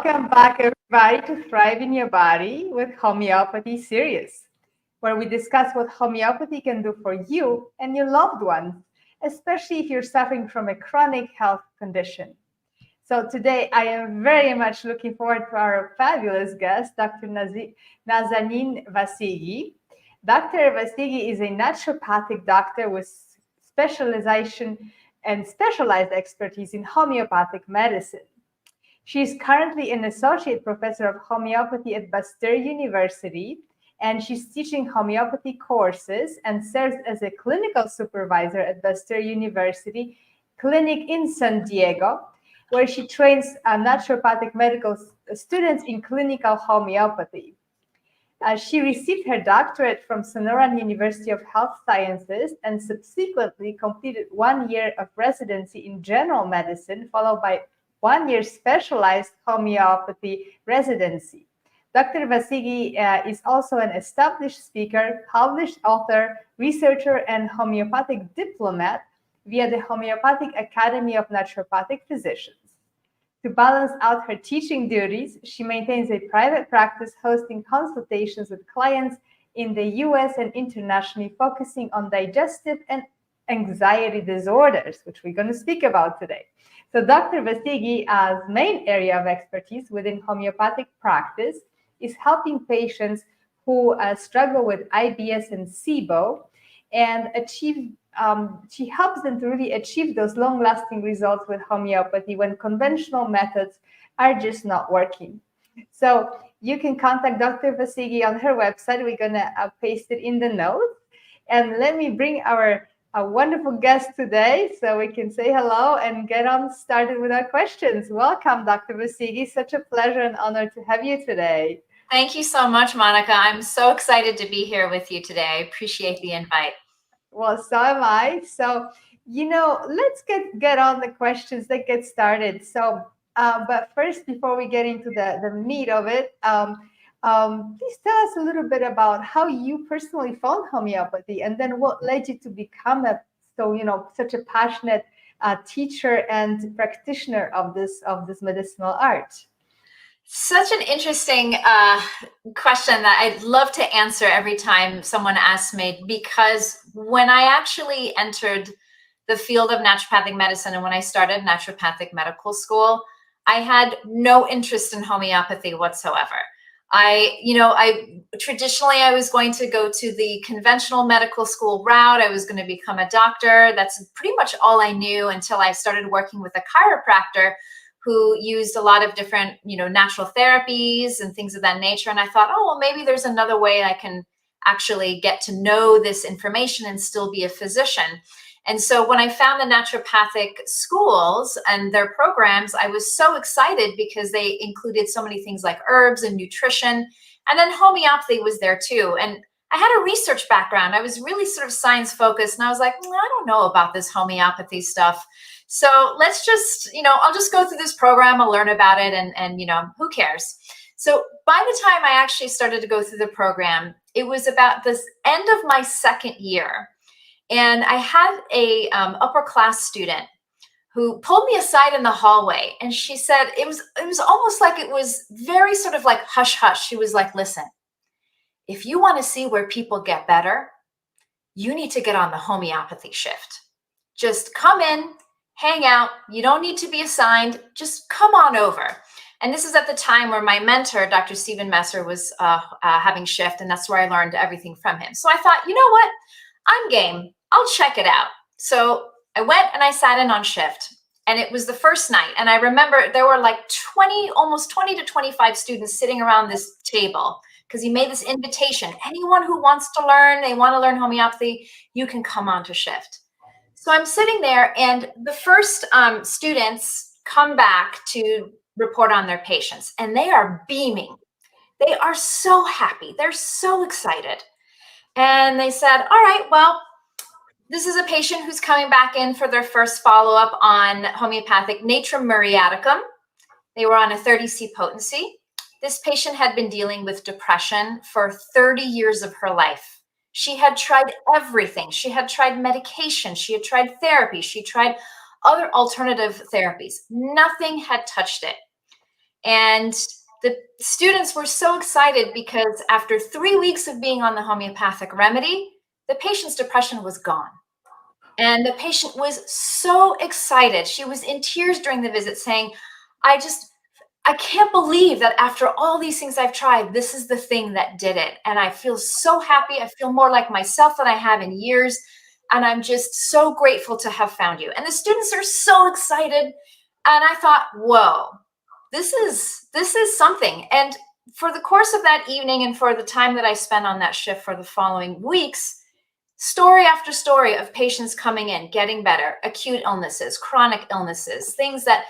Welcome back, everybody, to Thrive in Your Body with Homeopathy series, where we discuss what homeopathy can do for you and your loved ones, especially if you're suffering from a chronic health condition. So today, I am very much looking forward to our fabulous guest, Dr. Nazanin Vassighi. Dr. Vassighi is a naturopathic doctor with specialization and specialized expertise in homeopathic medicine. She is currently an associate professor of homeopathy at Pasteur University, and she's teaching homeopathy courses and serves as a clinical supervisor at Pasteur University Clinic in San Diego, where she trains naturopathic medical students in clinical homeopathy. She received her doctorate from Sonoran University of Health Sciences and subsequently completed 1 year of residency in general medicine, followed by 1 year specialized homeopathy residency. Dr. Vassighi is also an established speaker, published author, researcher, and homeopathic diplomat via the Homeopathic Academy of Naturopathic Physicians. To balance out her teaching duties, she maintains a private practice hosting consultations with clients in the US and internationally, focusing on digestive and anxiety disorders, which we're going to speak about today. So Dr. Vassighi's main area of expertise within homeopathic practice is helping patients who struggle with IBS and SIBO and she helps them to really achieve those long-lasting results with homeopathy when conventional methods are just not working. So you can contact Dr. Vassighi on her website. We're going to paste it in the notes. And let me bring our wonderful guest today so we can say hello and get on started with our questions. Welcome, Dr. Vassighi. Such a pleasure and honor to have you today. Thank you so much, Monica. I'm so excited to be here with you today. I appreciate the invite. Well, so am I. So, let's get on the questions. Let's get started. So, but first, before we get into the meat of it, please tell us a little bit about how you personally found homeopathy, and then what led you to become such a passionate teacher and practitioner of this medicinal art. Such an interesting question that I'd love to answer every time someone asks me, because when I actually entered the field of naturopathic medicine and when I started naturopathic medical school, I had no interest in homeopathy whatsoever. I traditionally was going to go to the conventional medical school route. I was going to become a doctor. That's pretty much all I knew until I started working with a chiropractor who used a lot of different, natural therapies and things of that nature. And I thought, oh, well, maybe there's another way I can actually get to know this information and still be a physician. And so when I found the naturopathic schools and their programs, I was so excited because they included so many things like herbs and nutrition. And then homeopathy was there too. And I had a research background. I was really sort of science focused. And I was like, I don't know about this homeopathy stuff. So let's just, I'll just go through this program. I'll learn about it and who cares? So by the time I actually started to go through the program, it was about the end of my second year. And I had a upper class student who pulled me aside in the hallway. And she said, it was almost like it was very sort of like hush hush. She was like, listen, if you want to see where people get better, you need to get on the homeopathy shift. Just come in, hang out. You don't need to be assigned. Just come on over. And this is at the time where my mentor, Dr. Stephen Messer, was having shift. And that's where I learned everything from him. So I thought, you know what? I'm game. I'll check it out. So I went and I sat in on shift. And it was the first night. And I remember there were like almost 20 to 25 students sitting around this table because he made this invitation. Anyone who wants to learn, they want to learn homeopathy, you can come on to shift. So I'm sitting there and the first students come back to report on their patients and they are beaming. They are so happy. They're so excited. And they said, all right, well, this is a patient who's coming back in for their first follow-up on homeopathic Natrum muriaticum. They were on a 30C potency. This patient had been dealing with depression for 30 years of her life. She had tried everything. She had tried medication. She had tried therapy. She tried other alternative therapies. Nothing had touched it. And the students were so excited because after 3 weeks of being on the homeopathic remedy, the patient's depression was gone. And the patient was so excited. She was in tears during the visit saying, I can't believe that after all these things I've tried, this is the thing that did it. And I feel so happy. I feel more like myself than I have in years. And I'm just so grateful to have found you. And the students are so excited. And I thought, whoa, this is something. And for the course of that evening and for the time that I spent on that shift for the following weeks, story after story of patients coming in, getting better, acute illnesses, chronic illnesses, things that,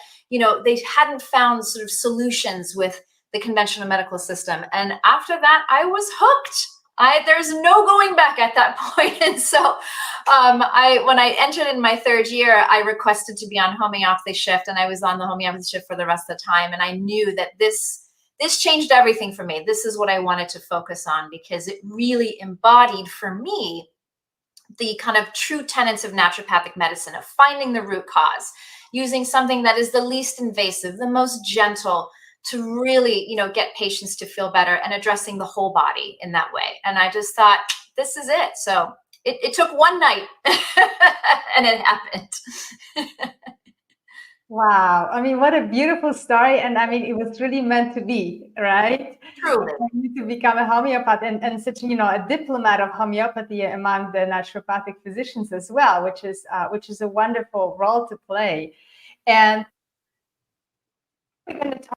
they hadn't found sort of solutions with the conventional medical system. And after that, I was hooked. There's no going back at that point. And so when I entered in my 3rd year, I requested to be on homeopathy shift, and I was on the homeopathy shift for the rest of the time. And I knew that this changed everything for me. This is what I wanted to focus on, because it really embodied for me the kind of true tenets of naturopathic medicine, of finding the root cause, using something that is the least invasive, the most gentle, to really, get patients to feel better, and addressing the whole body in that way. And I just thought, this is it. So it took one night and it happened. Wow. I mean, what a beautiful story. And I mean, it was really meant to be, right? Truly. To become a homeopath and such, a diplomat of homeopathy among the naturopathic physicians as well, which is a wonderful role to play. And we're going to talk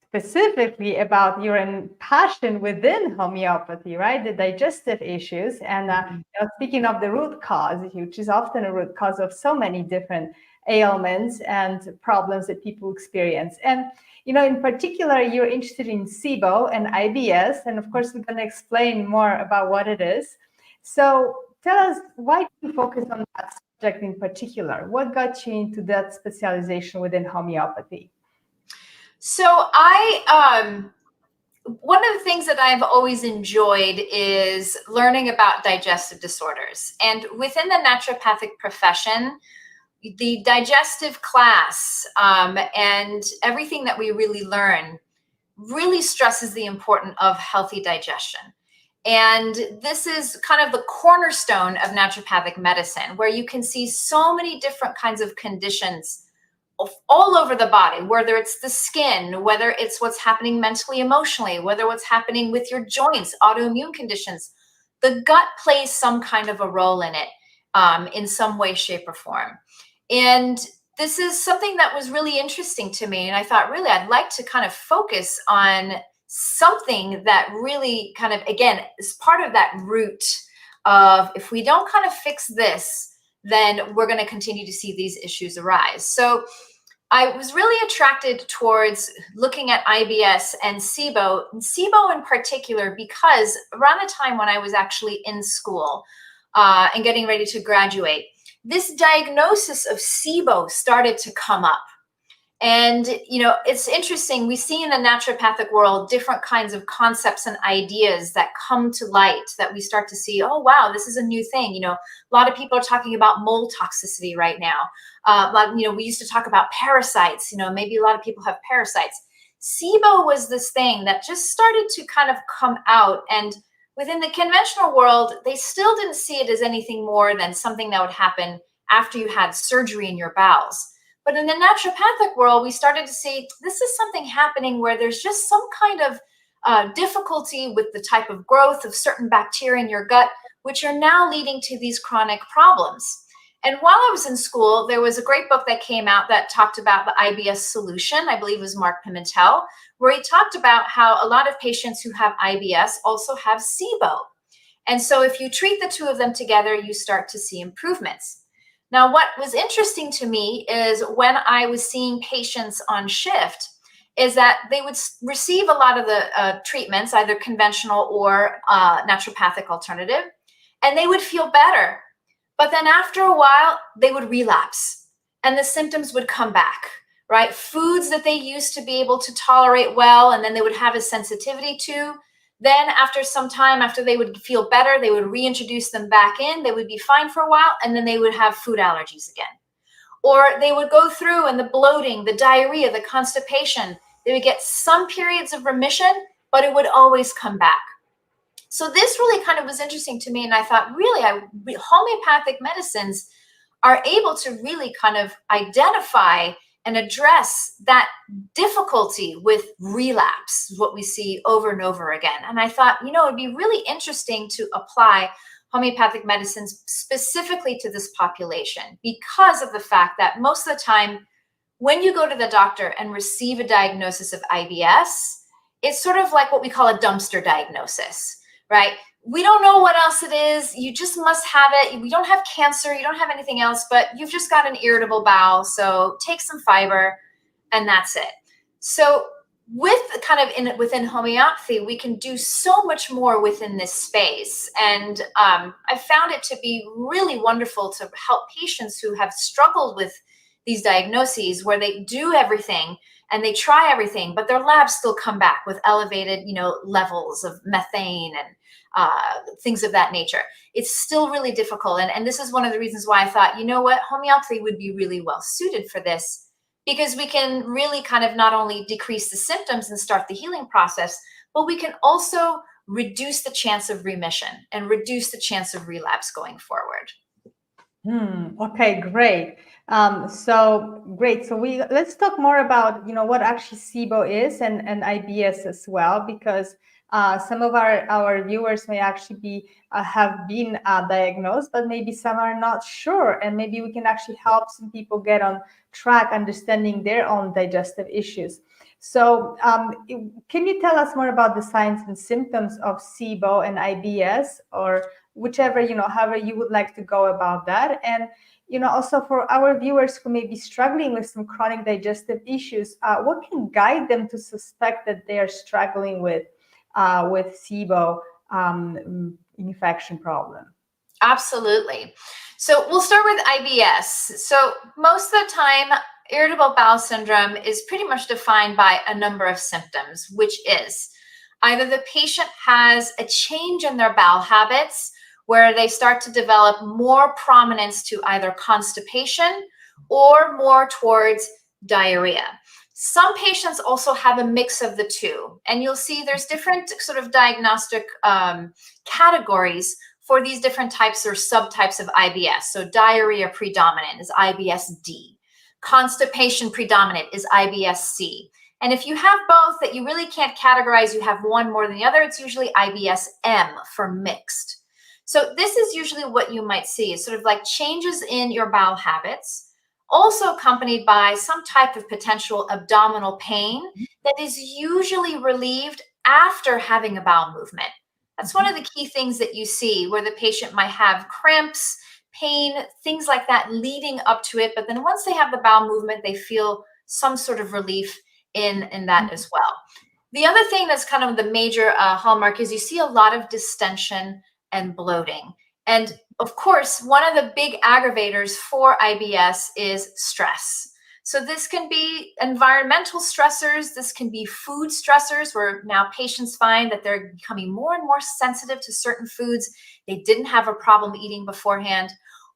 specifically about your passion within homeopathy, right? The digestive issues. And speaking of the root cause, which is often a root cause of so many different ailments and problems that people experience. And, in particular, you're interested in SIBO and IBS. And of course, we're going to explain more about what it is. So tell us, why do you focus on that subject in particular? What got you into that specialization within homeopathy? So one of the things that I've always enjoyed is learning about digestive disorders. And within the naturopathic profession, the digestive class and everything that we really learn really stresses the importance of healthy digestion. And this is kind of the cornerstone of naturopathic medicine, where you can see so many different kinds of conditions all over the body, whether it's the skin, whether it's what's happening mentally, emotionally, whether what's happening with your joints, autoimmune conditions. The gut plays some kind of a role in it in some way, shape, or form. And this is something that was really interesting to me. And I thought, really, I'd like to kind of focus on something that really kind of, again, is part of that root of, if we don't kind of fix this, then we're going to continue to see these issues arise. So I was really attracted towards looking at IBS and SIBO in particular, because around the time when I was actually in school and getting ready to graduate, this diagnosis of SIBO started to come up. And, it's interesting. We see in the naturopathic world different kinds of concepts and ideas that come to light, that we start to see, oh, wow, this is a new thing. A lot of people are talking about mold toxicity right now. We used to talk about parasites. Maybe a lot of people have parasites. SIBO was this thing that just started to kind of come out. And within the conventional world, they still didn't see it as anything more than something that would happen after you had surgery in your bowels. But in the naturopathic world, we started to see this is something happening where there's just some kind of difficulty with the type of growth of certain bacteria in your gut, which are now leading to these chronic problems. And while I was in school, there was a great book that came out that talked about the IBS solution. I believe it was Mark Pimentel, where he talked about how a lot of patients who have IBS also have SIBO. And so if you treat the two of them together, you start to see improvements. Now, what was interesting to me is when I was seeing patients on shift, is that they would receive a lot of the treatments, either conventional or naturopathic alternative, and they would feel better. But then after a while, they would relapse and the symptoms would come back, right? Foods that they used to be able to tolerate well, and then they would have a sensitivity to, then after some time, after they would feel better, they would reintroduce them back in. They would be fine for a while, and then they would have food allergies again. Or they would go through, and the bloating, the diarrhea, the constipation, They would get some periods of remission, but it would always come back. So this really kind of was interesting to me. And I thought, really, homeopathic medicines are able to really kind of identify and address that difficulty with relapse, what we see over and over again. And I thought, it'd be really interesting to apply homeopathic medicines specifically to this population, because of the fact that most of the time when you go to the doctor and receive a diagnosis of IBS, it's sort of like what we call a dumpster diagnosis, right? We don't know what else it is. You just must have it. We don't have cancer. You don't have anything else, but you've just got an irritable bowel. So take some fiber and that's it. So with within homeopathy, we can do so much more within this space. And I found it to be really wonderful to help patients who have struggled with these diagnoses, where they do everything and they try everything, but their labs still come back with elevated, levels of methane and things of that nature. It's still really difficult. And this is one of the reasons why I thought, homeopathy would be really well suited for this, because we can really kind of not only decrease the symptoms and start the healing process, but we can also reduce the chance of remission and reduce the chance of relapse going forward. Okay, great. So great. So let's talk more about, what actually SIBO is and IBS as well, because some of our viewers may actually have been diagnosed, but maybe some are not sure, and maybe we can actually help some people get on track understanding their own digestive issues. So can you tell us more about the signs and symptoms of SIBO and IBS, or whichever, however you would like to go about that? And also for our viewers who may be struggling with some chronic digestive issues, what can guide them to suspect that they are struggling with SIBO infection problem? Absolutely. So we'll start with IBS. So most of the time, irritable bowel syndrome is pretty much defined by a number of symptoms, which is either the patient has a change in their bowel habits, where they start to develop more prominence to either constipation or more towards diarrhea. Some patients also have a mix of the two, and you'll see there's different sort of diagnostic categories for these different types or subtypes of IBS. So diarrhea predominant is IBS-D. Constipation predominant is IBS-C. And if you have both that you really can't categorize, you have one more than the other, it's usually IBS-M for mixed. So this is usually what you might see, is sort of like changes in your bowel habits, also accompanied by some type of potential abdominal pain that is usually relieved after having a bowel movement. That's one of the key things that you see, where the patient might have cramps, pain, things like that leading up to it. But then once they have the bowel movement, they feel some sort of relief in that as well. The other thing that's kind of the major hallmark is you see a lot of distension and bloating. And of course, one of the big aggravators for IBS is stress. So this can be environmental stressors. This can be food stressors, where now patients find that they're becoming more and more sensitive to certain foods they didn't have a problem eating beforehand,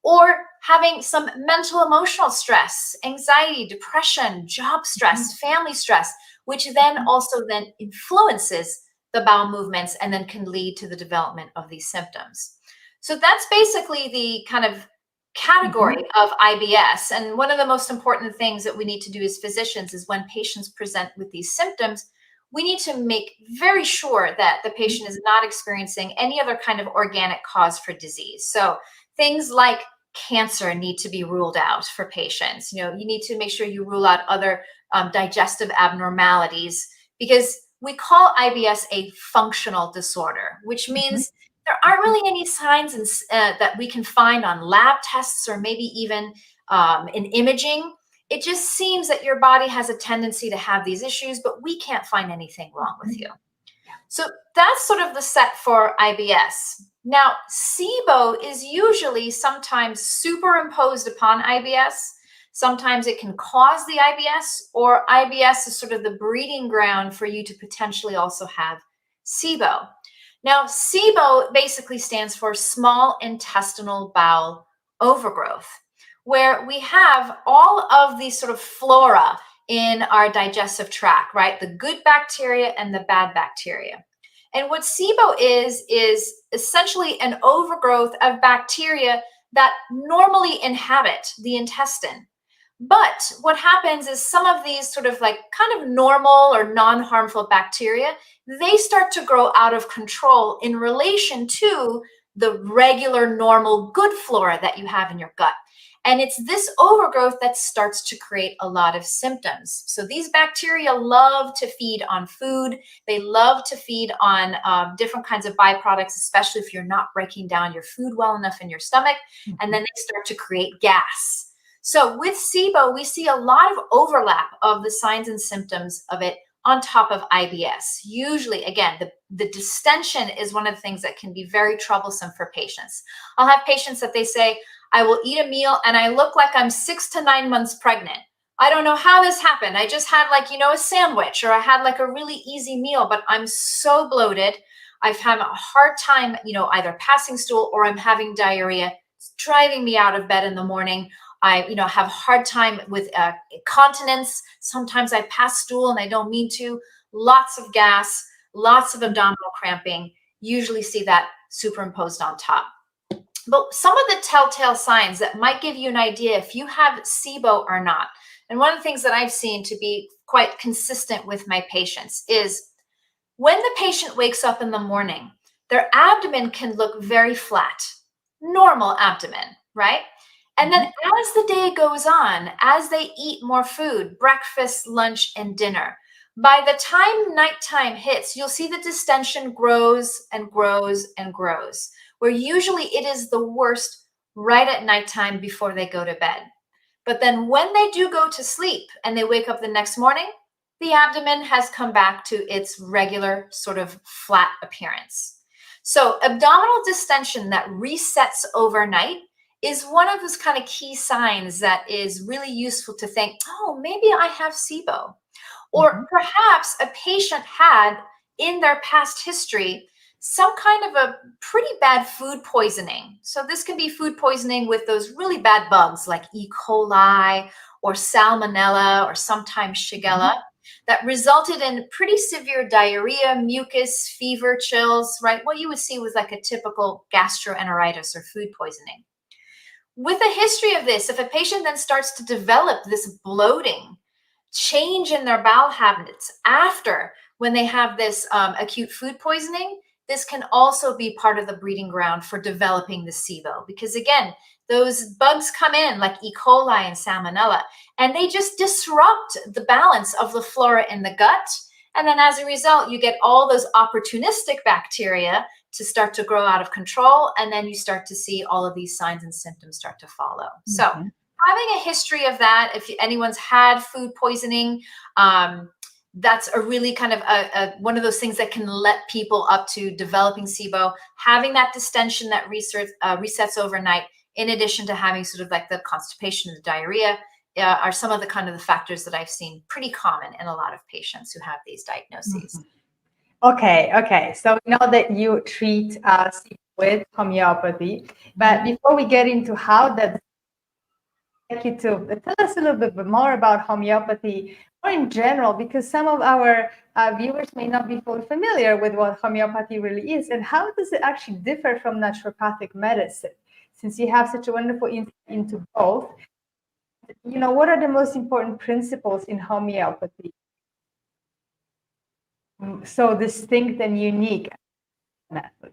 or having some mental emotional stress, anxiety, depression, job stress, family stress, which then also then influences the bowel movements and then can lead to the development of these symptoms. So that's basically the kind of category of IBS. And one of the most important things that we need to do as physicians is when patients present with these symptoms, we need to make very sure that the patient is not experiencing any other kind of organic cause for disease. So things like cancer need to be ruled out for patients. You need to make sure you rule out other digestive abnormalities, because we call IBS a functional disorder, which means there aren't really any signs that we can find on lab tests or maybe even in imaging. It just seems that your body has a tendency to have these issues, but we can't find anything wrong with you. So that's sort of the set for IBS. Now, SIBO is usually sometimes superimposed upon IBS. Sometimes it can cause the IBS, or IBS is sort of the breeding ground for you to potentially also have SIBO. Now, SIBO basically stands for small intestinal bowel overgrowth, where we have all of these sort of flora in our digestive tract, right? The good bacteria and the bad bacteria. And what SIBO is essentially an overgrowth of bacteria that normally inhabit the intestine. But what happens is some of these sort of like kind of normal or non-harmful bacteria, they start to grow out of control in relation to the regular, normal, good flora that you have in your gut. And it's this overgrowth that starts to create a lot of symptoms. So these bacteria love to feed on food. They love to feed on different kinds of byproducts, especially if you're not breaking down your food well enough in your stomach. And then they start to create gas. So with SIBO, we see a lot of overlap of the signs and symptoms of it on top of IBS. Usually, again, the distension is one of the things that can be very troublesome for patients. I'll have patients that they say, I will eat a meal and I look like I'm 6 to 9 months pregnant. I don't know how this happened. I just had like, a sandwich, or I had like a really easy meal, but I'm so bloated. I've had a hard time, either passing stool or I'm having diarrhea. It's driving me out of bed in the morning. I, have a hard time with continence. Sometimes I pass stool and I don't mean to. Lots of gas, lots of abdominal cramping. Usually see that superimposed on top. But some of the telltale signs that might give you an idea if you have SIBO or not. And one of the things that I've seen to be quite consistent with my patients is when the patient wakes up in the morning, their abdomen can look very flat, normal abdomen, right? And then as the day goes on, as they eat more food, breakfast, lunch, and dinner, by the time nighttime hits, you'll see the distension grows and grows and grows, where usually it is the worst right at nighttime before they go to bed. But then when they do go to sleep and they wake up the next morning, the abdomen has come back to its regular sort of flat appearance. So abdominal distension that resets overnight is one of those kind of key signs that is really useful to think, oh, maybe I have SIBO. Or perhaps a patient had in their past history some kind of a pretty bad food poisoning. So this can be food poisoning with those really bad bugs like E. coli or salmonella or sometimes Shigella that resulted in pretty severe diarrhea, mucus, fever, chills, right? What you would see with like a typical gastroenteritis or food poisoning. With a history of this, if a patient then starts to develop this bloating, change in their bowel habits after when they have this acute food poisoning, this can also be part of the breeding ground for developing the SIBO. Because again, those bugs come in like E. coli and salmonella, and they just disrupt the balance of the flora in the gut. And then as a result, you get all those opportunistic bacteria to start to grow out of control. And then you start to see all of these signs and symptoms start to follow. So having a history of that, if anyone's had food poisoning, that's a really kind of one of those things that can let people up to developing SIBO. Having that distension that resets overnight, in addition to having sort of like the constipation and the diarrhea, are some of the kind of the factors that I've seen pretty common in a lot of patients who have these diagnoses. Okay. So we know that you treat SIBO with homeopathy, but before we get into how that, I'd like you to tell us a little bit more about homeopathy or in general, because some of our viewers may not be fully familiar with what homeopathy really is, and how does it actually differ from naturopathic medicine? Since you have such a wonderful insight into both, what are the most important principles in homeopathy? So distinct and unique method.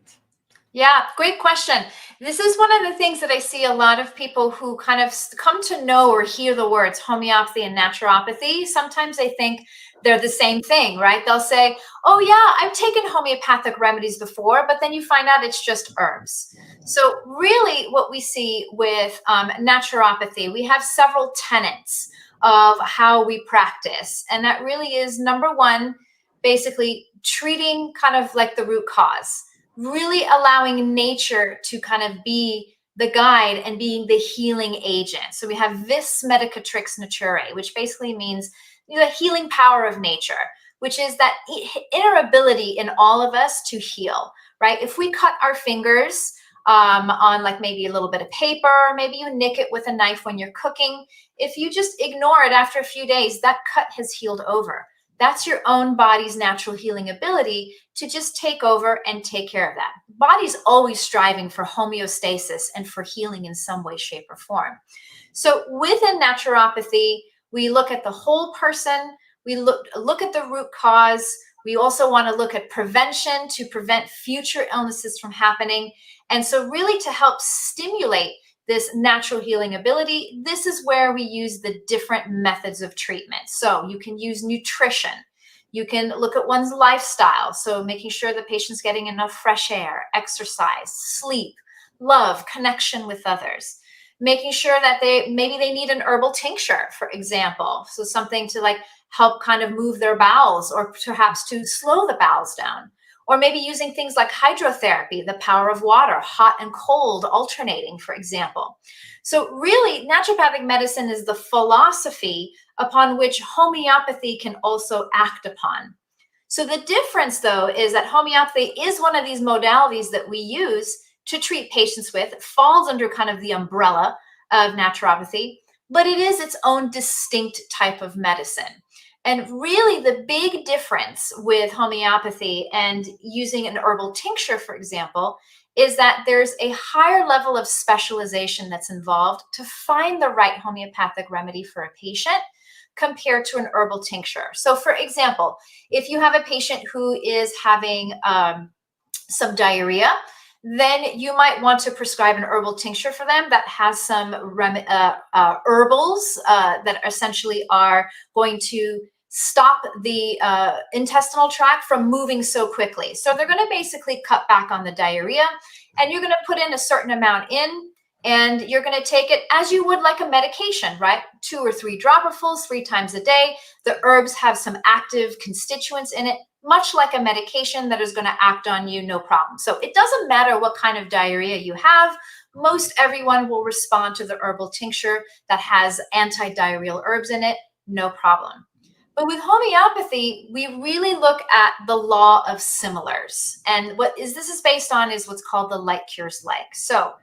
Yeah, great question. This is one of the things that I see a lot of people who kind of come to know or hear the words homeopathy and naturopathy. Sometimes they think they're the same thing, right? They'll say, oh yeah, I've taken homeopathic remedies before, but then you find out it's just herbs. So really what we see with naturopathy, we have several tenets of how we practice. And that really is, number one, basically treating kind of like the root cause. Really allowing nature to kind of be the guide and being the healing agent. So we have vis medicatrix naturae, which basically means the healing power of nature, which is that inner ability in all of us to heal, right? If we cut our fingers, on like maybe a little bit of paper, maybe you nick it with a knife when you're cooking. If you just ignore it after a few days, that cut has healed over. That's your own body's natural healing ability to just take over and take care of that. Body's always striving for homeostasis and for healing in some way, shape, or form. So within naturopathy, we look at the whole person. We look at the root cause. We also want to look at prevention to prevent future illnesses from happening. And so really to help stimulate this natural healing ability, this is where we use the different methods of treatment. So you can use nutrition. You can look at one's lifestyle. So making sure the patient's getting enough fresh air, exercise, sleep, love, connection with others. Making sure that maybe they need an herbal tincture, for example. So something to like help kind of move their bowels, or perhaps to slow the bowels down. Or maybe using things like hydrotherapy, the power of water, hot and cold alternating, for example. So really, naturopathic medicine is the philosophy upon which homeopathy can also act upon. So the difference, though, is that homeopathy is one of these modalities that we use to treat patients with. It falls under kind of the umbrella of naturopathy, but it is its own distinct type of medicine. And really the big difference with homeopathy and using an herbal tincture, for example, is that there's a higher level of specialization that's involved to find the right homeopathic remedy for a patient compared to an herbal tincture. So for example, if you have a patient who is having some diarrhea, then you might want to prescribe an herbal tincture for them that has some herbals that essentially are going to stop the intestinal tract from moving so quickly. So they're going to basically cut back on the diarrhea, and you're going to put in a certain amount in, and you're going to take it as you would like a medication, right? 2 or 3 dropperfuls 3 times a day. The herbs have some active constituents in it, much like a medication that is going to act on you, no problem. So it doesn't matter what kind of diarrhea you have. Most everyone will respond to the herbal tincture that has anti-diarrheal herbs in it, no problem. But with homeopathy, we really look at the law of similars. And this is based on is what's called the like cures like. So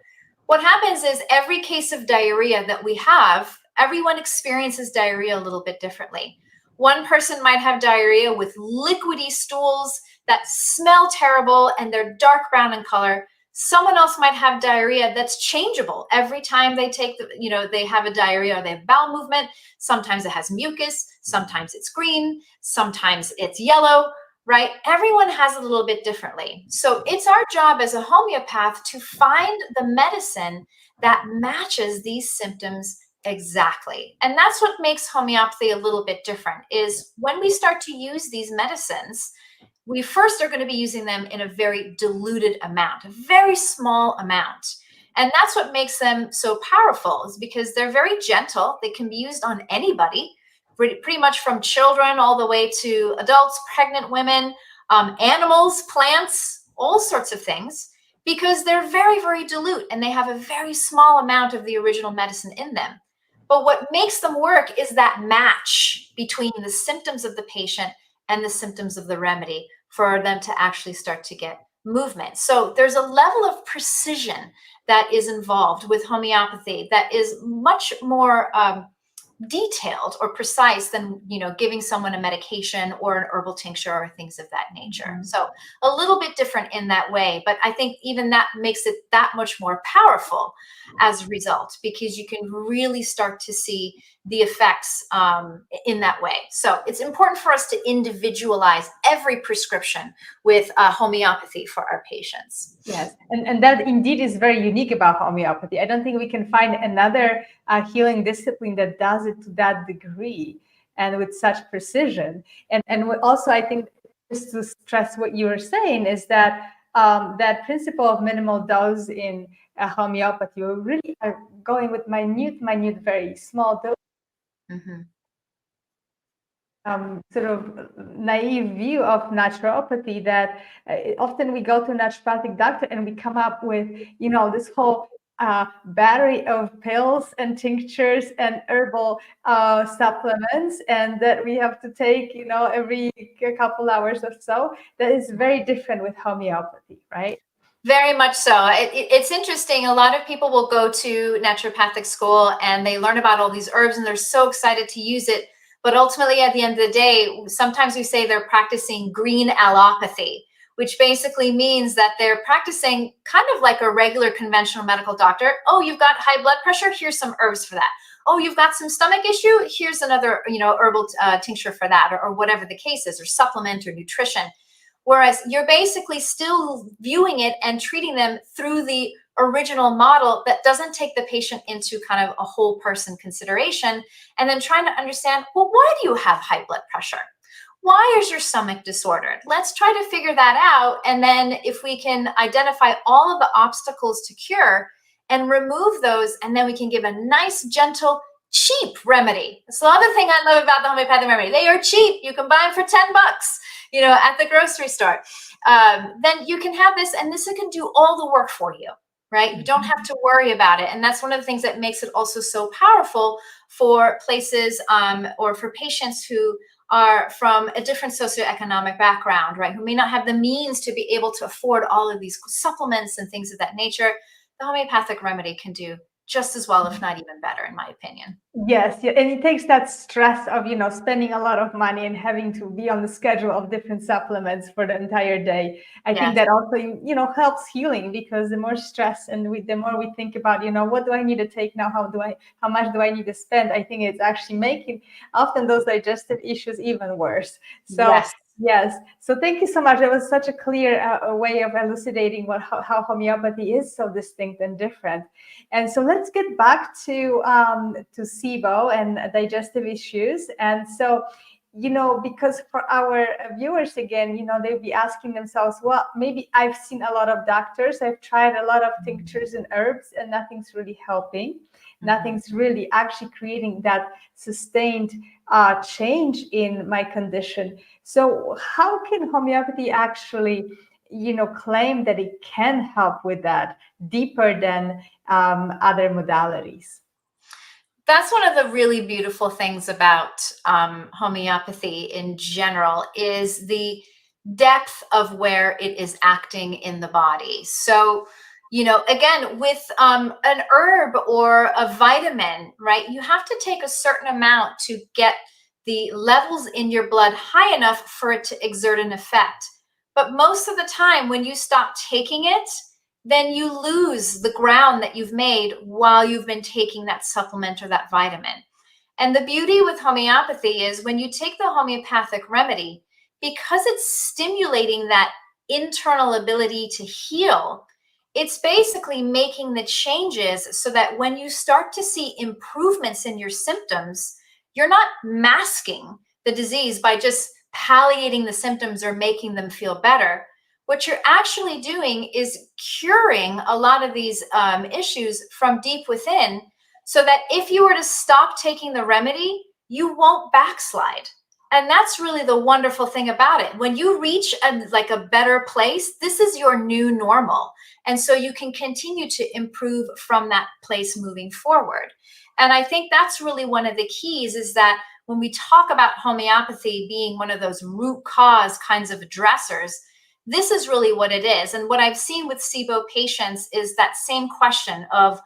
what happens is every case of diarrhea that we have, everyone experiences diarrhea a little bit differently. One person might have diarrhea with liquidy stools that smell terrible and they're dark brown in color. Someone else might have diarrhea that's changeable every time they take they have a diarrhea or they have bowel movement. Sometimes it has mucus, sometimes it's green, sometimes it's yellow, right? Everyone has it a little bit differently. So it's our job as a homeopath to find the medicine that matches these symptoms exactly. And that's what makes homeopathy a little bit different, is when we start to use these medicines, we first are going to be using them in a very diluted amount, a very small amount. And that's what makes them so powerful, is because they're very gentle. They can be used on anybody, pretty much from children all the way to adults, pregnant women, animals, plants, all sorts of things, because they're very, very dilute and they have a very small amount of the original medicine in them. But what makes them work is that match between the symptoms of the patient and the symptoms of the remedy for them to actually start to get movement. So there's a level of precision that is involved with homeopathy that is much more detailed or precise than giving someone a medication or an herbal tincture or things of that nature. Mm-hmm. So a little bit different in that way, but I think even that makes it that much more powerful as a result, because you can really start to see the effects in that way. So it's important for us to individualize every prescription with homeopathy for our patients. Yes, and that indeed is very unique about homeopathy. I don't think we can find another healing discipline that does it to that degree and with such precision. And also, I think, just to stress what you were saying, is that that principle of minimal dose in homeopathy, we really are going with minute, very small dose. Mm-hmm. Sort of naive view of naturopathy that often we go to a naturopathic doctor and we come up with, this whole battery of pills and tinctures and herbal supplements, and that we have to take, every couple hours or so. That is very different with homeopathy, right? Very much so. It's interesting. A lot of people will go to naturopathic school and they learn about all these herbs and they're so excited to use it. But ultimately, at the end of the day, sometimes we say they're practicing green allopathy, which basically means that they're practicing kind of like a regular conventional medical doctor. Oh, you've got high blood pressure. Here's some herbs for that. Oh, you've got some stomach issue. Here's another, herbal tincture for that, or whatever the case is, or supplement or nutrition. Whereas you're basically still viewing it and treating them through the original model that doesn't take the patient into kind of a whole person consideration, and then trying to understand, well, why do you have high blood pressure? Why is your stomach disordered? Let's try to figure that out. And then if we can identify all of the obstacles to cure and remove those, and then we can give a nice, gentle, cheap remedy. That's the other thing I love about the homeopathic remedy. They are cheap. You can buy them for $10, at the grocery store. Then you can have this, and this can do all the work for you, right? You don't have to worry about it. And that's one of the things that makes it also so powerful for places or for patients who are from a different socioeconomic background, right? Who may not have the means to be able to afford all of these supplements and things of that nature. The homeopathic remedy can do just as well, if not even better, in my opinion. Yes, yeah, and it takes that stress of spending a lot of money and having to be on the schedule of different supplements for the entire day. I think that also helps healing, because the more stress and the more we think about what do I need to take now, how much do I need to spend, I think it's actually making often those digestive issues even worse. So yes. So thank you so much. That was such a clear way of elucidating how homeopathy is so distinct and different. And so let's get back to SIBO and digestive issues. And so, because for our viewers, again, they'll be asking themselves, well, maybe I've seen a lot of doctors, I've tried a lot of tinctures and herbs, and nothing's really helping. Nothing's really actually creating that sustained change in my condition. So how can homeopathy actually, claim that it can help with that deeper than other modalities? That's one of the really beautiful things about homeopathy in general, is the depth of where it is acting in the body. So, again, with an herb or a vitamin, right, you have to take a certain amount to get the levels in your blood high enough for it to exert an effect. But most of the time, when you stop taking it, then you lose the ground that you've made while you've been taking that supplement or that vitamin. And the beauty with homeopathy is when you take the homeopathic remedy, because it's stimulating that internal ability to heal, it's basically making the changes so that when you start to see improvements in your symptoms, you're not masking the disease by just palliating the symptoms or making them feel better. What you're actually doing is curing a lot of these issues from deep within, so that if you were to stop taking the remedy, you won't backslide. And that's really the wonderful thing about it. When you reach a better place, this is your new normal. And so you can continue to improve from that place moving forward. And I think that's really one of the keys, is that when we talk about homeopathy being one of those root cause kinds of addressers, this is really what it is. And what I've seen with SIBO patients is that same question of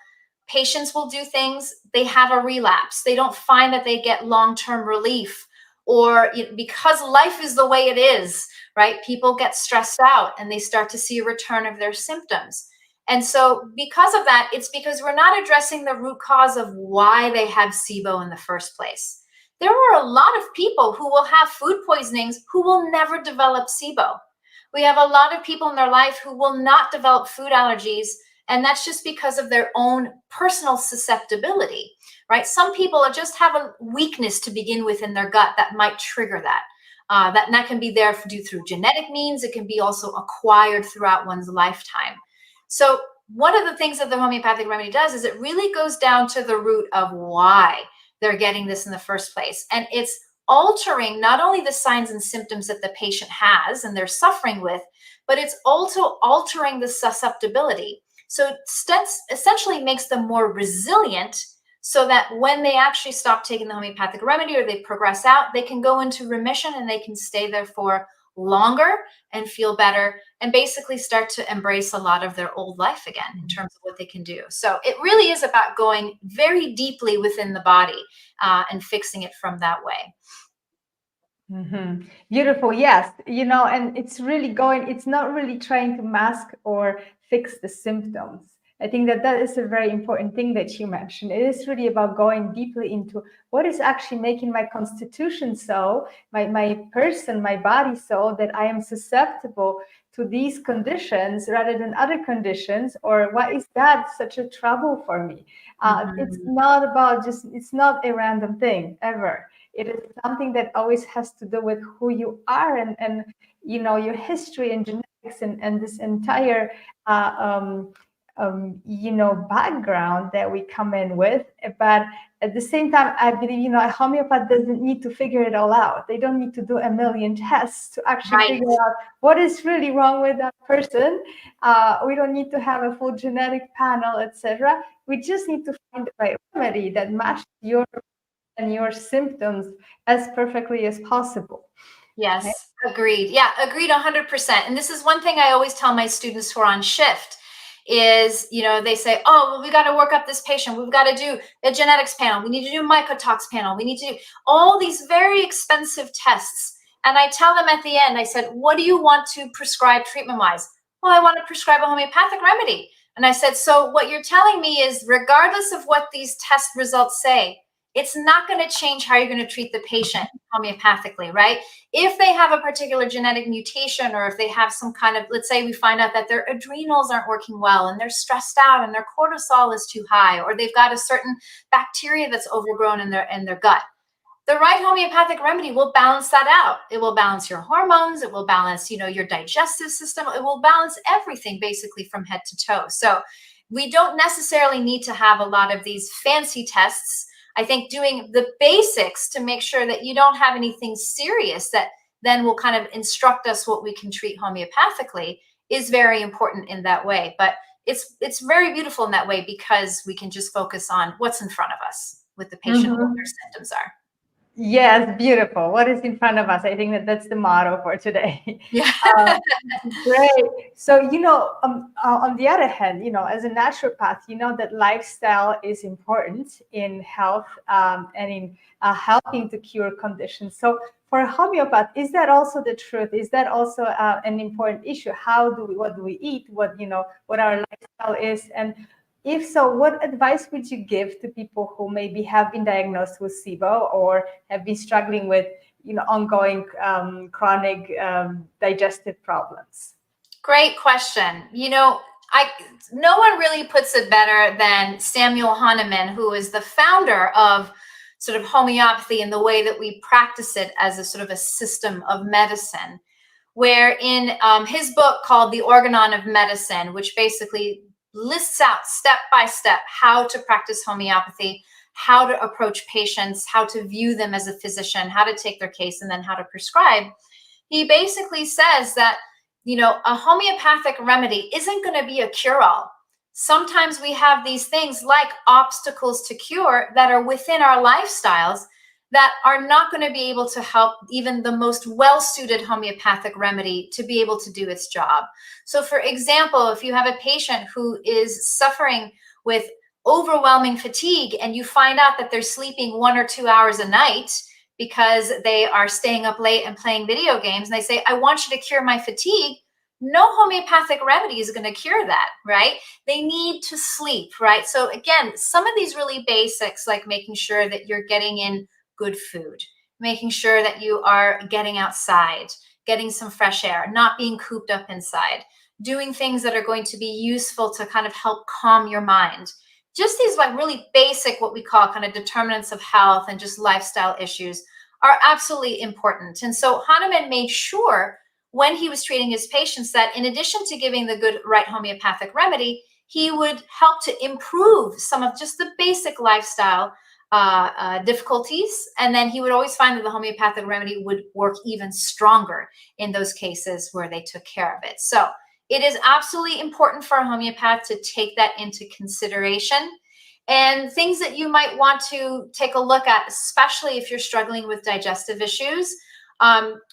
patients will do things, they have a relapse, they don't find that they get long-term relief, or because life is the way it is, right? People get stressed out and they start to see a return of their symptoms. And so because of that, it's because we're not addressing the root cause of why they have SIBO in the first place. There are a lot of people who will have food poisonings who will never develop SIBO. We have a lot of people in their life who will not develop food allergies, and that's just because of their own personal susceptibility, right? Some people just have a weakness to begin with in their gut that might trigger that. That can be there due through genetic means. It can be also acquired throughout one's lifetime. So one of the things that the homeopathic remedy does is it really goes down to the root of why they're getting this in the first place. And it's altering not only the signs and symptoms that the patient has and they're suffering with, but it's also altering the susceptibility. So it essentially makes them more resilient, so that when they actually stop taking the homeopathic remedy or they progress out, they can go into remission and they can stay there for longer and feel better, and basically start to embrace a lot of their old life again in terms of what they can do. So it really is about going very deeply within the body and fixing it from that way. Mm-hmm. Beautiful. Yes. And it's not really trying to mask or fix the symptoms. I think that is a very important thing that you mentioned. It is really about going deeply into what is actually making my constitution so, my person, my body so that I am susceptible to these conditions rather than other conditions, or why is that such a trouble for me? It's not a random thing ever. It is something that always has to do with who you are and your history and genetics and this entire background that we come in with. But at the same time, I believe a homeopath doesn't need to figure it all out. They don't need to do a million tests to actually figure out what is really wrong with that person. We don't need to have a full genetic panel, etc. We just need to find the right remedy that matches your symptoms as perfectly as possible. Yes, right? Agreed. Yeah, agreed 100%. And this is one thing I always tell my students who are on shift is, they say, oh, well, we got to work up this patient. We've got to do a genetics panel. We need to do a mycotox panel. We need to do all these very expensive tests. And I tell them at the end, I said, what do you want to prescribe treatment-wise? Well, I want to prescribe a homeopathic remedy. And I said, so what you're telling me is regardless of what these test results say, it's not going to change how you're going to treat the patient homeopathically, right? If they have a particular genetic mutation, or if they have some kind of, let's say we find out that their adrenals aren't working well and they're stressed out and their cortisol is too high, or they've got a certain bacteria that's overgrown in their gut, the right homeopathic remedy will balance that out. It will balance your hormones. It will balance, your digestive system. It will balance everything basically from head to toe. So we don't necessarily need to have a lot of these fancy tests. I think doing the basics to make sure that you don't have anything serious that then will kind of instruct us what we can treat homeopathically is very important in that way. But it's very beautiful in that way because we can just focus on what's in front of us with the patient, what their symptoms are. Yes, beautiful. What is in front of us? I think that's the motto for today. Yeah. Great. So, on the other hand, as a naturopath, that lifestyle is important in health and in helping to cure conditions. So for a homeopath, is that also the truth? Is that also an important issue? What do we eat? What our lifestyle is? And if so, what advice would you give to people who maybe have been diagnosed with SIBO or have been struggling with, ongoing chronic digestive problems? Great question. No one really puts it better than Samuel Hahnemann, who is the founder of sort of homeopathy and the way that we practice it as a sort of a system of medicine, where in his book called The Organon of Medicine, which basically lists out step by step how to practice homeopathy, how to approach patients, how to view them as a physician, how to take their case, and then how to prescribe. He basically says that, a homeopathic remedy isn't going to be a cure-all. Sometimes we have these things like obstacles to cure that are within our lifestyles that are not going to be able to help even the most well-suited homeopathic remedy to be able to do its job. So for example, if you have a patient who is suffering with overwhelming fatigue and you find out that they're sleeping 1 or 2 hours a night because they are staying up late and playing video games, and they say, I want you to cure my fatigue, no homeopathic remedy is going to cure that, right? They need to sleep, right? So again, some of these really basics, like making sure that you're getting in good food, making sure that you are getting outside, getting some fresh air, not being cooped up inside, doing things that are going to be useful to kind of help calm your mind. Just these like really basic, what we call kind of determinants of health and just lifestyle issues are absolutely important. And so Hahnemann made sure when he was treating his patients that in addition to giving the good right homeopathic remedy, he would help to improve some of just the basic lifestyle difficulties. And then he would always find that the homeopathic remedy would work even stronger in those cases where they took care of it. So it is absolutely important for a homeopath to take that into consideration. And things that you might want to take a look at, especially if you're struggling with digestive issues,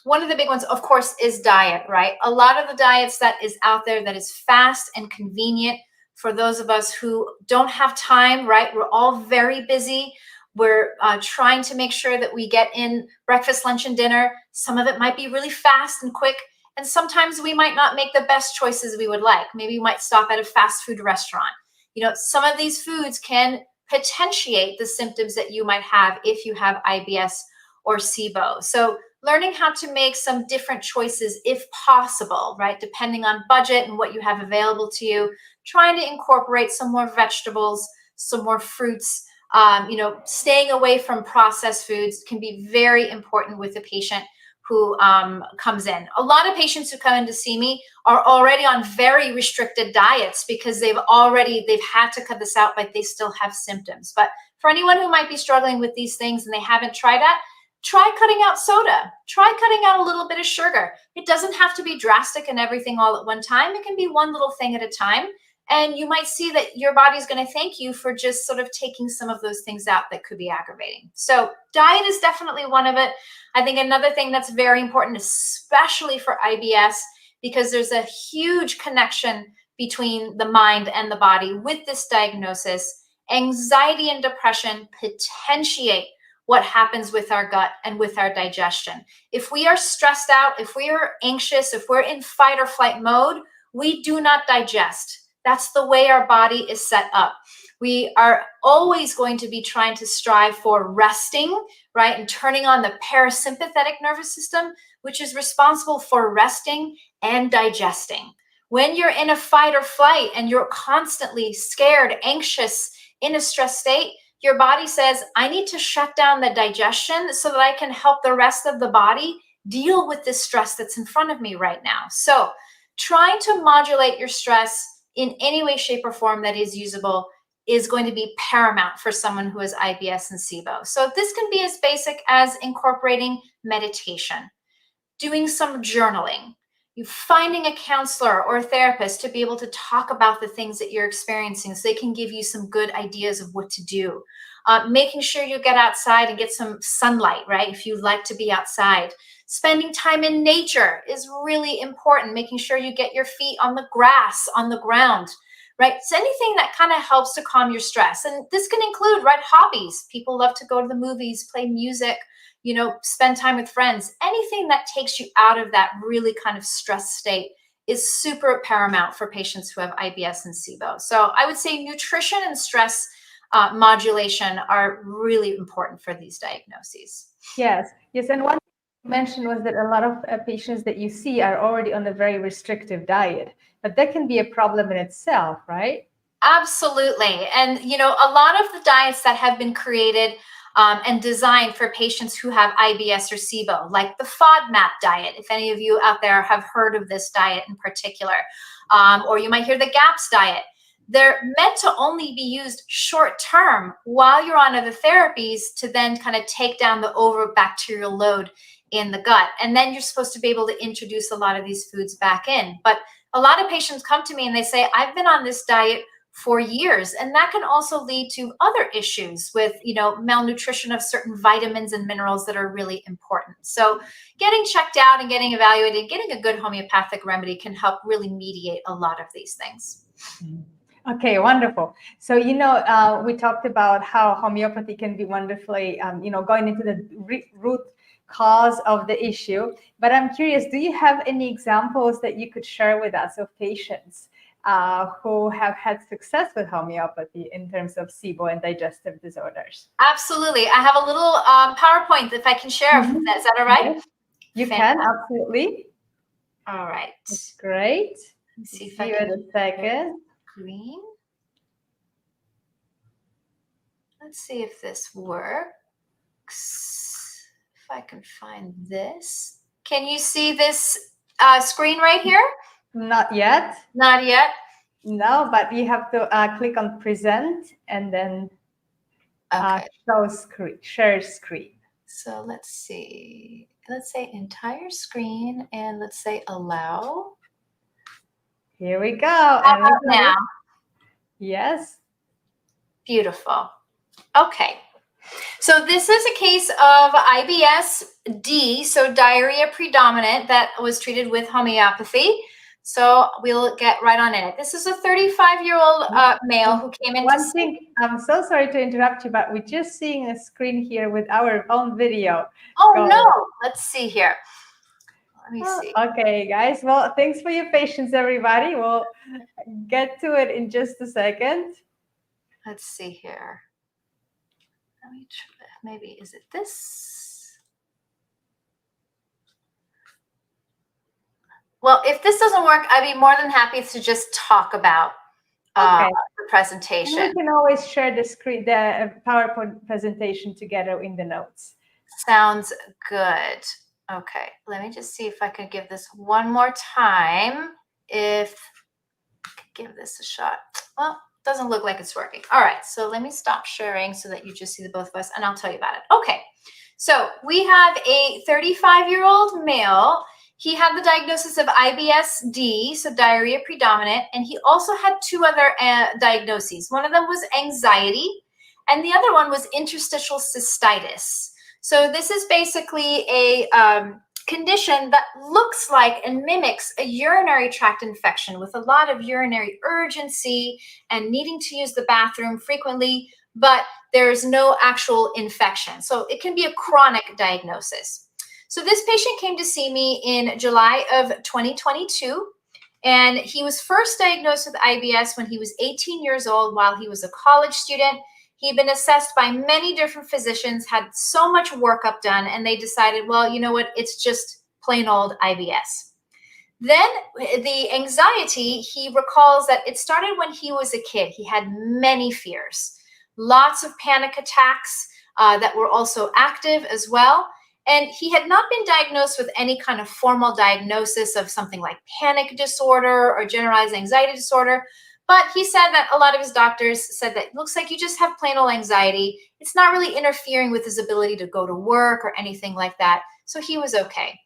One of the big ones, of course, is diet, right? A lot of the diets that is out there that is fast and convenient for those of us who don't have time, right? We're all very busy. We're trying to make sure that we get in breakfast, lunch, and dinner. Some of it might be really fast and quick. And sometimes we might not make the best choices we would like. Maybe we might stop at a fast food restaurant. You know, some of these foods can potentiate the symptoms that you might have if you have IBS or SIBO. So learning how to make some different choices if possible, right? Depending on budget and what you have available to you, trying to incorporate some more vegetables, some more fruits, you know, staying away from processed foods can be very important with a patient who comes in. A lot of patients who come in to see me are already on very restricted diets because they've had to cut this out, but they still have symptoms. But for anyone who might be struggling with these things and they haven't tried that, try cutting out soda. Try cutting out a little bit of sugar. It doesn't have to be drastic and everything all at one time. It can be one little thing at a time. And you might see that your body's going to thank you for just sort of taking some of those things out that could be aggravating. So diet is definitely one of it. I think another thing that's very important, especially for IBS, because there's a huge connection between the mind and the body with this diagnosis. Anxiety and depression potentiate what happens with our gut and with our digestion. If we are stressed out, if we are anxious, if we're in fight or flight mode, we do not digest. That's the way our body is set up. We are always going to be trying to strive for resting, right? And turning on the parasympathetic nervous system, which is responsible for resting and digesting. When you're in a fight or flight and you're constantly scared, anxious, in a stress state, your body says, I need to shut down the digestion so that I can help the rest of the body deal with this stress that's in front of me right now. So trying to modulate your stress in any way, shape, or form that is usable is going to be paramount for someone who has IBS and SIBO. So this can be as basic as incorporating meditation, doing some journaling, you finding a counselor or a therapist to be able to talk about the things that you're experiencing so they can give you some good ideas of what to do. Making sure you get outside and get some sunlight, right? If you like to be outside. Spending time in nature is really important. Making sure you get your feet on the grass, on the ground, right? So anything that kind of helps to calm your stress. And this can include, right, hobbies. People love to go to the movies, play music, you know, spend time with friends. Anything that takes you out of that really kind of stress state is super paramount for patients who have IBS and SIBO. So I would say nutrition and stress modulation are really important for these diagnoses. Yes. And one thing you mentioned was that a lot of patients that you see are already on a very restrictive diet, but that can be a problem in itself, right? Absolutely. And, you know, a lot of the diets that have been created and designed for patients who have IBS or SIBO, like the FODMAP diet, if any of you out there have heard of this diet in particular, or you might hear the GAPS diet. They're meant to only be used short term while you're on other therapies to then kind of take down the overbacterial load in the gut. And then you're supposed to be able to introduce a lot of these foods back in. But a lot of patients come to me and they say, I've been on this diet for years. And that can also lead to other issues with, you know, malnutrition of certain vitamins and minerals that are really important. So getting checked out and getting evaluated, getting a good homeopathic remedy can help really mediate a lot of these things. Okay, wonderful. So, you know, we talked about how homeopathy can be wonderfully, you know, going into the root cause of the issue. But I'm curious, do you have any examples that you could share with us of patients who have had success with homeopathy in terms of SIBO and digestive disorders? Absolutely. I have a little PowerPoint if I can share. Is that all right? Yes, you can, absolutely. All right. That's great. Let's see if Give it a second. Green. Let's see if this works. If I can find this. Can you see this screen right here? Not yet. Not yet? No, but you have to click on present and then show screen, share screen. So let's see. Let's say entire screen and let's say allow. Here we go. How about now? Yes. Beautiful. Okay. So this is a case of IBS-D, so diarrhea predominant, that was treated with homeopathy. So we'll get right on in it. This is a 35-year-old male who came in. One thing, I'm so sorry to interrupt you, but we're just seeing a screen here with our own video. Oh, no. Let's see here. Let me see. Okay, guys. Well, thanks for your patience, everybody. We'll get to it in just a second. Let's see here. Let me try. Maybe, is it this? Well, if this doesn't work, I'd be more than happy to just talk about the presentation. And we can always share the screen, the PowerPoint presentation together in the notes. Sounds good. Okay, let me just see if I could give this one more time. If I could give this a shot. Well, doesn't look like it's working. All right, so let me stop sharing so that you just see the both of us, and I'll tell you about it. Okay, so we have a 35-year-old male. He had the diagnosis of IBS-D, so diarrhea predominant, and he also had two other diagnoses. One of them was anxiety, and the other one was interstitial cystitis. So this is basically a condition that looks like and mimics a urinary tract infection with a lot of urinary urgency and needing to use the bathroom frequently, but there's no actual infection. So it can be a chronic diagnosis. So this patient came to see me in July of 2022, and he was first diagnosed with IBS when he was 18 years old while he was a college student. He'd been assessed by many different physicians, had so much workup done, and they decided, well, you know what, it's just plain old IBS. Then the anxiety, he recalls that it started when he was a kid. He had many fears, lots of panic attacks that were also active as well. And he had not been diagnosed with any kind of formal diagnosis of something like panic disorder or generalized anxiety disorder. But he said that a lot of his doctors said that it looks like you just have plain old anxiety. It's not really interfering with his ability to go to work or anything like that. So he was okay.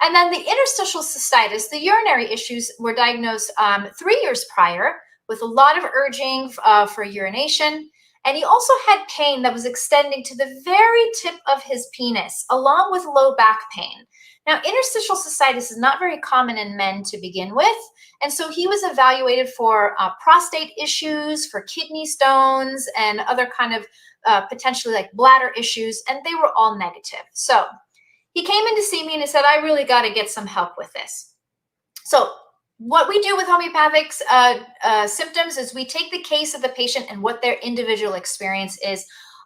And then the interstitial cystitis, the urinary issues, were diagnosed 3 years prior with a lot of urging for urination. And he also had pain that was extending to the very tip of his penis, along with low back pain. Now, interstitial cystitis is not very common in men to begin with. And so he was evaluated for prostate issues, for kidney stones, and other kind of potentially like bladder issues, and they were all negative. So he came in to see me and he said, I really got to get some help with this. So what we do with homeopathic symptoms is we take the case of the patient and what their individual experience is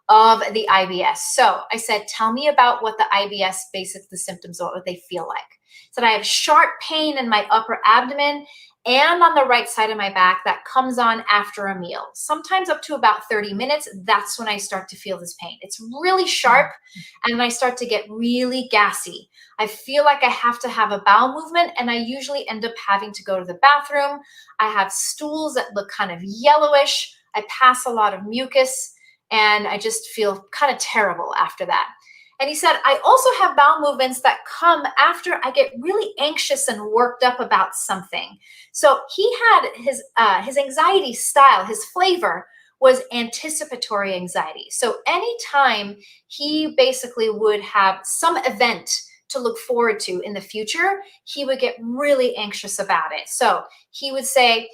of the IBS. So I said, tell me about what the IBS the symptoms are, what they feel like. So I have sharp pain in my upper abdomen and on the right side of my back that comes on after a meal, sometimes up to about 30 minutes. That's when I start to feel this pain. It's really sharp, and I start to get really gassy. I feel like I have to have a bowel movement, and I usually end up having to go to the bathroom. I have stools that look kind of yellowish. I pass a lot of mucus, and I just feel kind of terrible after that. And he said, I also have bowel movements that come after I get really anxious and worked up about something. So he had his anxiety style, his flavor was anticipatory anxiety. So anytime he basically would have some event to look forward to in the future, he would get really anxious about it. So he would say,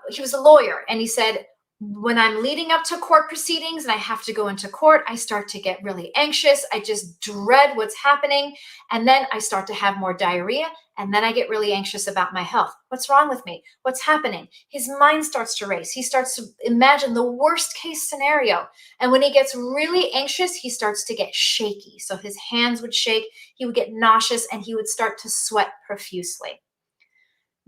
he was a lawyer, and he said, when I'm leading up to court proceedings and I have to go into court, I start to get really anxious. I just dread what's happening. And then I start to have more diarrhea. And then I get really anxious about my health. What's wrong with me? What's happening? His mind starts to race. He starts to imagine the worst case scenario. And when he gets really anxious, he starts to get shaky. So his hands would shake. He would get nauseous, and he would start to sweat profusely.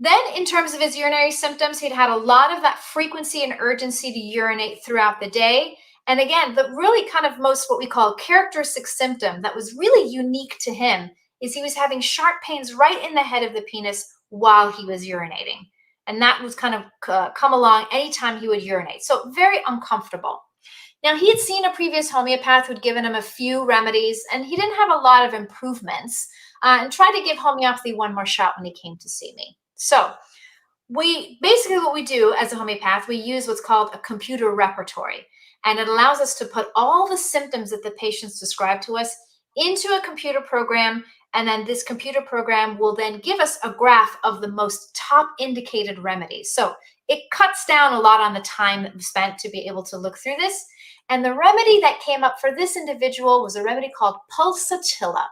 Then in terms of his urinary symptoms, he'd had a lot of that frequency and urgency to urinate throughout the day. And again, the really kind of most what we call characteristic symptom that was really unique to him is he was having sharp pains right in the head of the penis while he was urinating. And that was kind of come along anytime he would urinate. So very uncomfortable. Now, he had seen a previous homeopath who'd given him a few remedies, and he didn't have a lot of improvements, and tried to give homeopathy one more shot when he came to see me. So we basically what we do as a homeopath, we use what's called a computer repertory. And it allows us to put all the symptoms that the patients describe to us into a computer program. And then this computer program will then give us a graph of the most top indicated remedies. So it cuts down a lot on the time spent to be able to look through this. And the remedy that came up for this individual was a remedy called pulsatilla.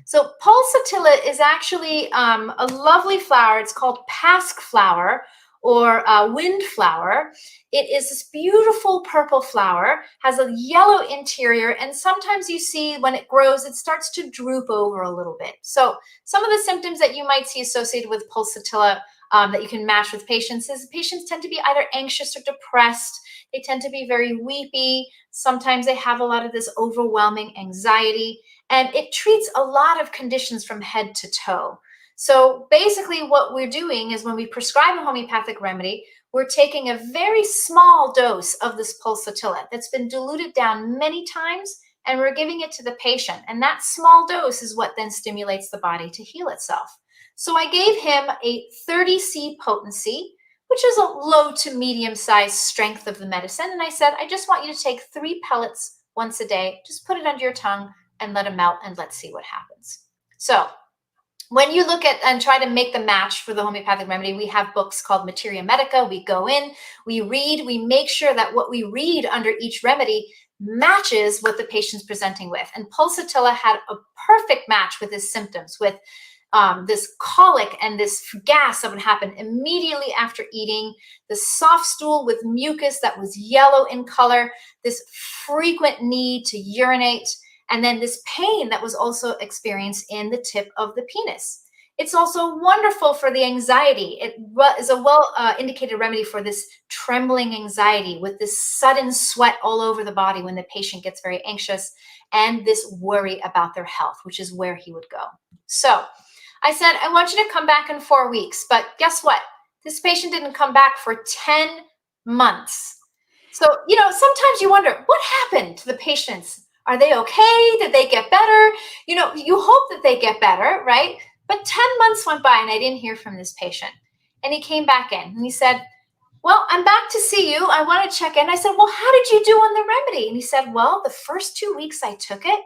So pulsatilla is actually a lovely flower. It's called pasque flower or wind flower. It is this beautiful purple flower, has a yellow interior, and sometimes you see when it grows, it starts to droop over a little bit. So some of the symptoms that you might see associated with pulsatilla that you can match with patients is patients tend to be either anxious or depressed. They tend to be very weepy. Sometimes they have a lot of this overwhelming anxiety, and it treats a lot of conditions from head to toe. So basically what we're doing is when we prescribe a homeopathic remedy, we're taking a very small dose of this pulsatilla that's been diluted down many times, and we're giving it to the patient. And that small dose is what then stimulates the body to heal itself. So I gave him a 30C potency, which is a low to medium sized strength of the medicine. And I said, I just want you to take 3 pellets once a day. Just put it under your tongue and let it melt, and let's see what happens. So when you look at and try to make the match for the homeopathic remedy, we have books called Materia Medica. We go in, we read, we make sure that what we read under each remedy matches what the patient's presenting with. And pulsatilla had a perfect match with his symptoms, with this colic and this gas that would happen immediately after eating, the soft stool with mucus that was yellow in color, this frequent need to urinate, and then this pain that was also experienced in the tip of the penis. It's also wonderful for the anxiety. It is a well indicated remedy for this trembling anxiety with this sudden sweat all over the body when the patient gets very anxious, and this worry about their health, which is where he would go. So I said, I want you to come back in 4 weeks. But guess what? This patient didn't come back for 10 months. So, sometimes you wonder, what happened to the patients? Are they okay? Did they get better? You hope that they get better, right? But 10 months went by and I didn't hear from this patient. And he came back in and he said, well, I'm back to see you. I want to check in. I said, well, how did you do on the remedy? And he said, well, the first 2 weeks I took it,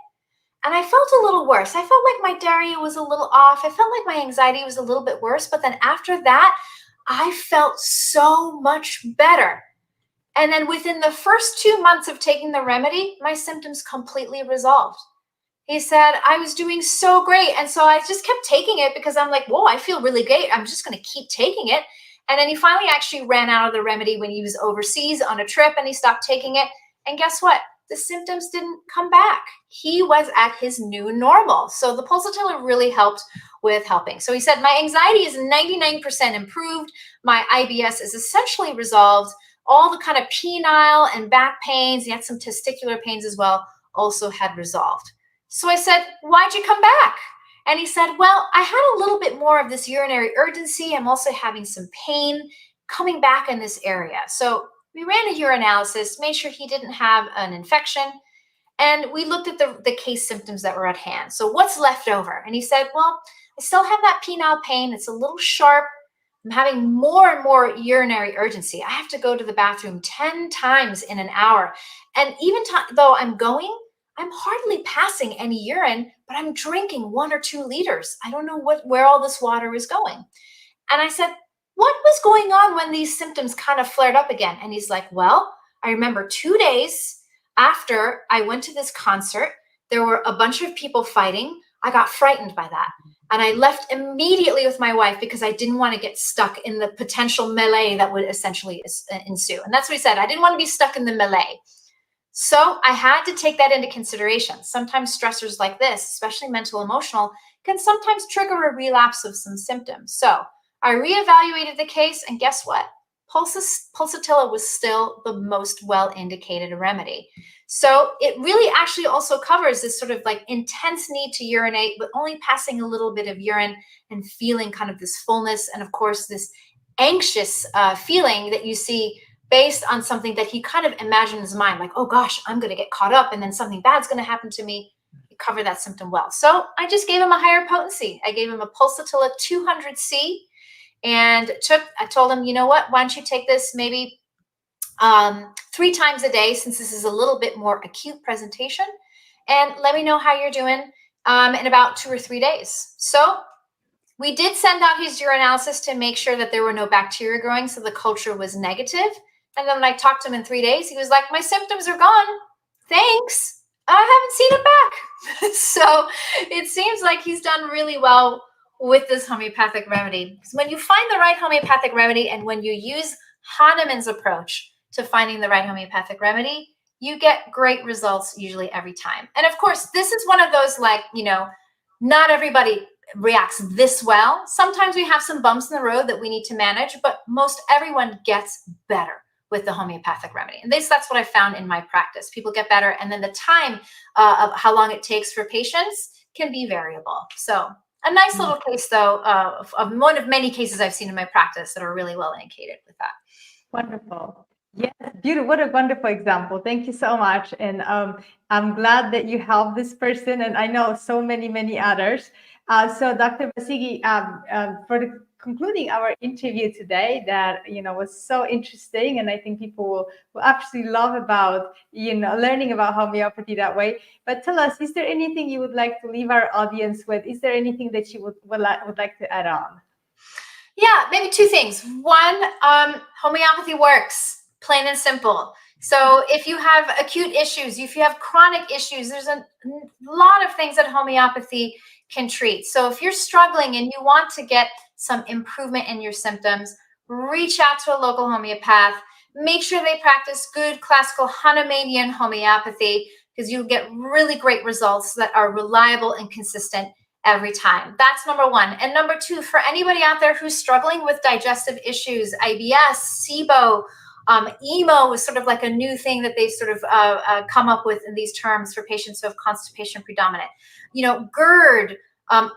and I felt a little worse. I felt like my diarrhea was a little off. I felt like my anxiety was a little bit worse. But then after that, I felt so much better. And then within the first 2 months of taking the remedy, my symptoms completely resolved. He said, I was doing so great. And so I just kept taking it because I'm like, whoa, I feel really great. I'm just going to keep taking it. And then he finally actually ran out of the remedy when he was overseas on a trip, and he stopped taking it. And guess what? The symptoms didn't come back. He was at his new normal. So the pulsatilla really helped with helping. So he said, my anxiety is 99% improved. My IBS is essentially resolved. All the kind of penile and back pains, he had some testicular pains as well, also had resolved. So I said, why'd you come back? And he said, well, I had a little bit more of this urinary urgency. I'm also having some pain coming back in this area. So we ran a urinalysis, made sure he didn't have an infection, and we looked at the case symptoms that were at hand. So what's left over? And he said, well, I still have that penile pain. It's a little sharp. I'm having more and more urinary urgency. I have to go to the bathroom 10 times in an hour. And even though I'm going, I'm hardly passing any urine, but I'm drinking 1 or 2 liters. I don't know where all this water is going. And I said, what was going on when these symptoms kind of flared up again? And he's like, well, I remember 2 days after I went to this concert, there were a bunch of people fighting. I got frightened by that. And I left immediately with my wife because I didn't want to get stuck in the potential melee that would essentially ensue. And that's what he said. I didn't want to be stuck in the melee. So I had to take that into consideration. Sometimes stressors like this, especially mental, emotional, can sometimes trigger a relapse of some symptoms. So I reevaluated the case, and guess what? Pulsatilla was still the most well-indicated remedy. So it really actually also covers this sort of like intense need to urinate, but only passing a little bit of urine and feeling kind of this fullness. And of course, this anxious feeling that you see based on something that he kind of imagined in his mind, like, oh gosh, I'm going to get caught up and then something bad's going to happen to me. You cover that symptom well. So I just gave him a higher potency. I gave him a pulsatilla 200C. And I told him, you know what, why don't you take this maybe 3 times a day, since this is a little bit more acute presentation, and let me know how you're doing in about 2 or 3 days. So we did send out his urinalysis to make sure that there were no bacteria growing, so the culture was negative. And then when I talked to him in 3 days, he was like, my symptoms are gone. Thanks. I haven't seen it back. So it seems like he's done really well with this homeopathic remedy. Because when you find the right homeopathic remedy and when you use Hahnemann's approach to finding the right homeopathic remedy, you get great results usually every time. And of course, this is one of those, like, you know, not everybody reacts this well. Sometimes we have some bumps in the road that we need to manage, but most everyone gets better with the homeopathic remedy. And that's what I found in my practice. People get better, and then the time of how long it takes for patients can be variable. So a nice little case, though, of one of many cases I've seen in my practice that are really well indicated with that. Wonderful. Yes, beautiful. What a wonderful example. Thank you so much. And I'm glad that you helped this person, and I know so many others. So Dr. Vassighi, for concluding our interview today, that, you know, was so interesting, and I think people will absolutely love about, you know, learning about homeopathy that way. But tell us, is there anything you would like to leave our audience with? Is there anything that you would like to add on? Yeah, maybe 2 things. One, homeopathy works, plain and simple. So if you have acute issues, if you have chronic issues, there's a lot of things that homeopathy can treat. So if you're struggling and you want to get some improvement in your symptoms, reach out to a local homeopath. Make sure they practice good classical Hahnemannian homeopathy, because you'll get really great results that are reliable and consistent every time. That's number 1. And number 2, for anybody out there who's struggling with digestive issues, IBS, SIBO, EMO is sort of like a new thing that they've sort of come up with in these terms for patients who have constipation predominant. You know, GERD,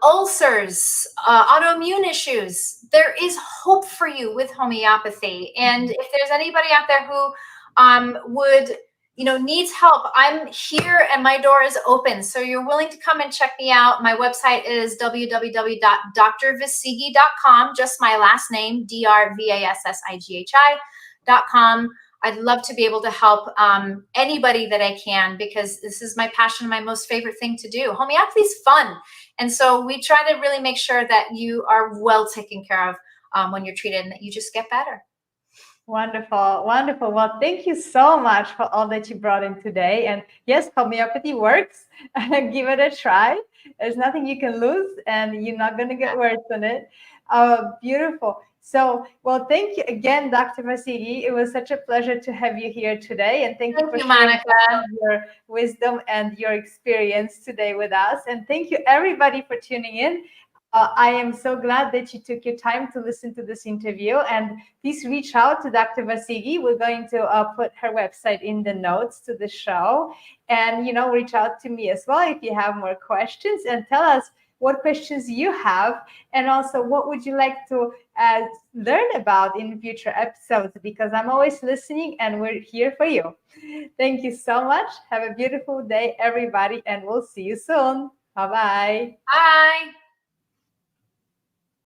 ulcers, autoimmune issues. There is hope for you with homeopathy. And if there's anybody out there who would, you know, needs help, I'm here and my door is open. So you're willing to come and check me out. My website is www.drvassighi.com, just my last name, drvassighi.com. I'd love to be able to help anybody that I can, because this is my passion, my most favorite thing to do. Homeopathy is fun. And so we try to really make sure that you are well taken care of when you're treated, and that you just get better. Wonderful, wonderful. Well, thank you so much for all that you brought in today. And yes, homeopathy works. Give it a try. There's nothing you can lose, and you're not going to get worse on it. Beautiful. So, well, thank you again, Dr. Vassighi. It was such a pleasure to have you here today. And thank you for sharing your wisdom and your experience today with us. And thank you, everybody, for tuning in. I am so glad that you took your time to listen to this interview, and please reach out to Dr. Vassighi. We're going to put her website in the notes to the show, and, you know, reach out to me as well if you have more questions, and tell us what questions you have, and also what would you like to learn about in future episodes, because I'm always listening and we're here for you. Thank you so much. Have a beautiful day, everybody, and we'll see you soon. Bye-bye. Bye.